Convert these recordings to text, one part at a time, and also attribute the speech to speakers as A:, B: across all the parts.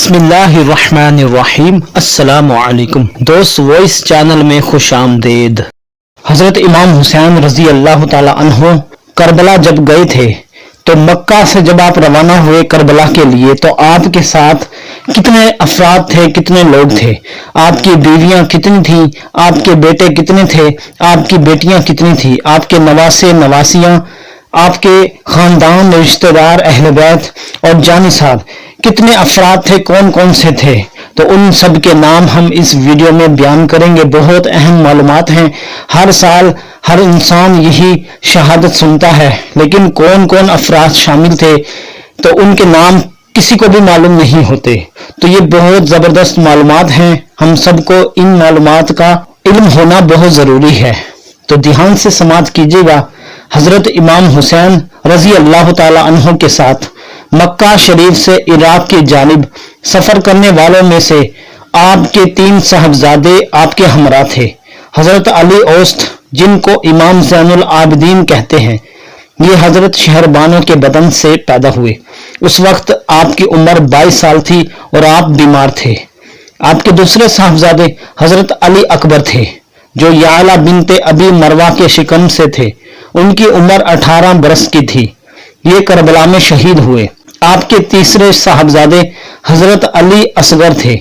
A: बिस्मिल्लाहिर्रहमानिर्रहीम। अस्सलाम वालेकुम दोस्त, वॉइस चैनल में खुश आमदीद। हजरत इमाम हुसैन रजी अल्लाह ताला अन्हो करबला जब गए थे तो मक्का से जब आप रवाना हुए करबला के लिए तो आपके साथ कितने अफराद थे, कितने लोग थे? आपकी बीवियां कितनी थी? आपके बेटे कितने थे? आपकी बेटियां कितनी थी? आपके नवासे नवासियां, आपके खानदान, रिश्तेदार, अहले बैत और जानिसाब कितने अफराद थे, कौन कौन से थे? तो उन सब के नाम हम इस वीडियो में बयान करेंगे। बहुत अहम मालूमात हैं। हर साल हर इंसान यही शहादत सुनता है, लेकिन कौन कौन अफराद शामिल थे तो उनके नाम किसी को भी मालूम नहीं होते। तो ये बहुत जबरदस्त मालूमात हैं। हम सबको इन मालूमात का इल्म होना बहुत जरूरी है, तो ध्यान से समाअत कीजिएगा। हजरत इमाम हुसैन रजी अल्लाह ताला अन्हो के साथ मक्का शरीफ से इराक की जानिब सफर करने वालों में से आपके 3 साहबजादे आपके हमरा थे। हजरत अली औस्त, जिनको इमाम ज़ैनुल आबिदीन कहते हैं, ये हजरत शहरबानो के बदन से पैदा हुए। उस वक्त आपकी उम्र 22 साल थी और आप बीमार थे। आपके दूसरे साहबजादे हजरत अली अकबर थे, जो याला बिनते अबी मरवा के शिकम से थे। उनकी उम्र 18 बरस की थी। ये करबला में शहीद हुए। आपके तीसरे साहबजादे हजरत अली असगर थे।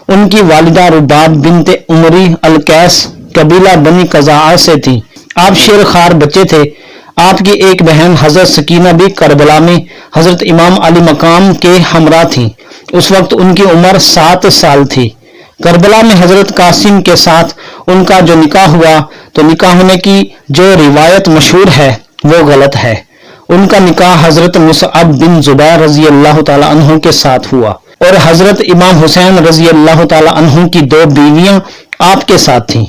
A: उनकी वालिदा रुबाब बिनते उमरी अलकैस कबीला बनी कज़ाआ से थी। आप शेरखार बच्चे थे। आपकी एक बहन हजरत सकीना भी करबला में हजरत इमाम अली मकाम के हमरा थी। उस वक्त उनकी उम्र 7 साल थी। करबला में हजरत कासिम के साथ उनका जो निकाह हुआ, तो निकाह होने की जो रिवायत मशहूर है वो गलत है। उनका निकाह हजरत मुसअब बिन जुबैर रजी अल्लाह ताला अन्हु के साथ हुआ और हजरत इमाम हुसैन रजी अल्लाह ताला अन्हु की 2 बीवियां आपके साथ थीं।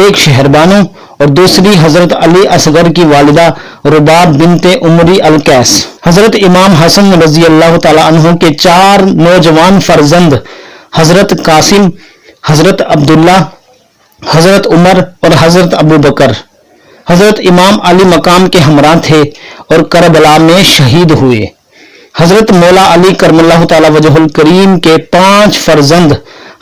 A: एक शहरबानो और दूसरी हजरत अली असगर की वालिदा रुबाब बिनते उमरी अलकैस। हजरत इमाम हसन रजी अल्लाह ताला अन्हु के 4 नौजवान फर्जंद हजरत कासिम, हजरत अब्दुल्ला, हजरत उमर और हजरत अबू बकर हजरत इमाम अली मकाम के हमरा थे और करबला में शहीद हुए। हजरत मौला अली करमल्लाहु ताला वजहुल करीम के 5 फर्जंद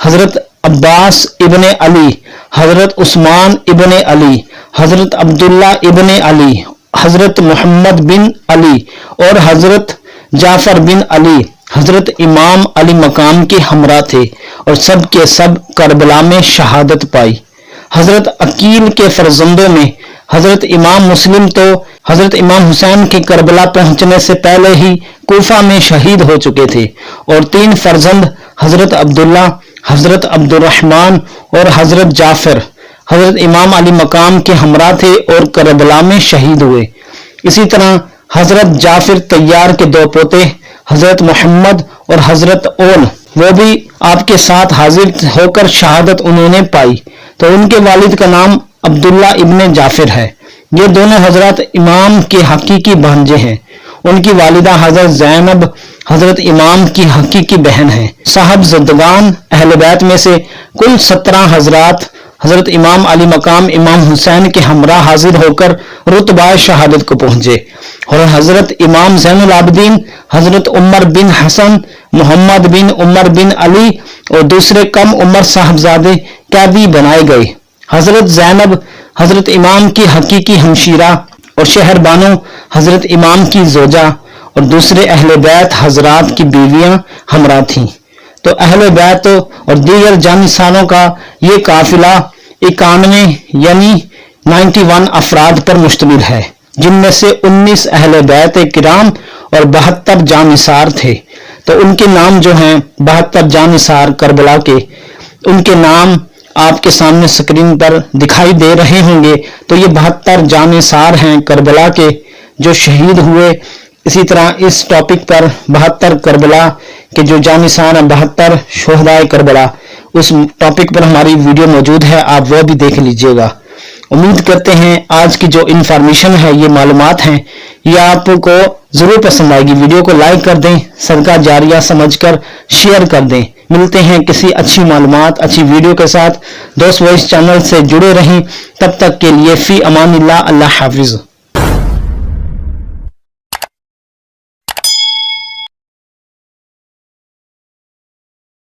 A: हजरत अब्बास इब्ने अली, हजरत उस्मान इब्ने अली, हजरत अब्दुल्ला इब्ने अली, हजरत मोहम्मद बिन अली और हजरत जाफर बिन अली हजरत इमाम अली मकाम के हमरा थे और सब के सब करबला में शहादत पाई। हजरत अकील के फर्जंदों में हजरत इमाम मुस्लिम तो हजरत इमाम हुसैन के करबला पहुंचने से पहले ही कूफा में शहीद हो चुके थे और 3 फर्जंद हजरत अब्दुल्ला, हजरत अब्दुर्रहमान और हजरत जाफर हजरत इमाम अली मकाम के हमरा थे और करबला में शहीद हुए। इसी तरह हजरत जाफर तैयार के 2 पोते हजरत मोहम्मद और हजरत ओल, वो भी आपके साथ हाजिर होकर शहादत उन्होंने पाई। तो उनके वालिद का नाम अब्दुल्ला इब्ने जाफर है। ये दोनों हजरत इमाम के हकीकी भांजे हैं। उनकी वालिदा हजरत ज़ैनब हजरत इमाम की हकीकी बहन है। साहबज़दगान अहले बैत में से कुल 17 हजरात हजरत इमाम अली मकाम इमाम हुसैन के हमरा हाजिर होकर रुतबा शहादत को पहुंचे और हजरत इमाम ज़ैनुल आबिदीन, हजरत उमर बिन हसन, मोहम्मद बिन उमर बिन अली और दूसरे कम उम्र साहबजादे कैदी बनाए गए। हजरत ज़ैनब हजरत इमाम की हकीकी हमशीरा और शहरबानो हजरत इमाम की जोजा और दूसरे अहले बैत हजरात की बीवियां हमरा थीं। तो अहले बैत और दीगर जानिसानों का ये काफिला 91 यानी 91 अफराद पर मुश्तमिल है, जिनमें से 19 अहले बैत किराम और 72 जानिसार थे। तो उनके नाम जो हैं 72 जानिसार करबला के, उनके नाम आपके सामने स्क्रीन पर दिखाई दे रहे होंगे। तो ये 72 जानिसार हैं करबला के जो शहीद हुए। इसी तरह इस टॉपिक पर 72 करबला के जो जानिसार हैं, 72 शोहदाए करबला, उस टॉपिक पर हमारी वीडियो मौजूद है, आप वो भी देख लीजिएगा। उम्मीद करते हैं आज की जो इन्फॉर्मेशन है, ये मालूमात हैं, ये आपको जरूर पसंद आएगी। वीडियो को लाइक कर दें, सदका जारिया समझकर शेयर कर दें। मिलते हैं किसी अच्छी मालूमात अच्छी वीडियो के साथ। दोस्त वॉइस चैनल से जुड़े रहें। तब तक के लिए फी अमानिल्लाह, अल्लाह हाफिज।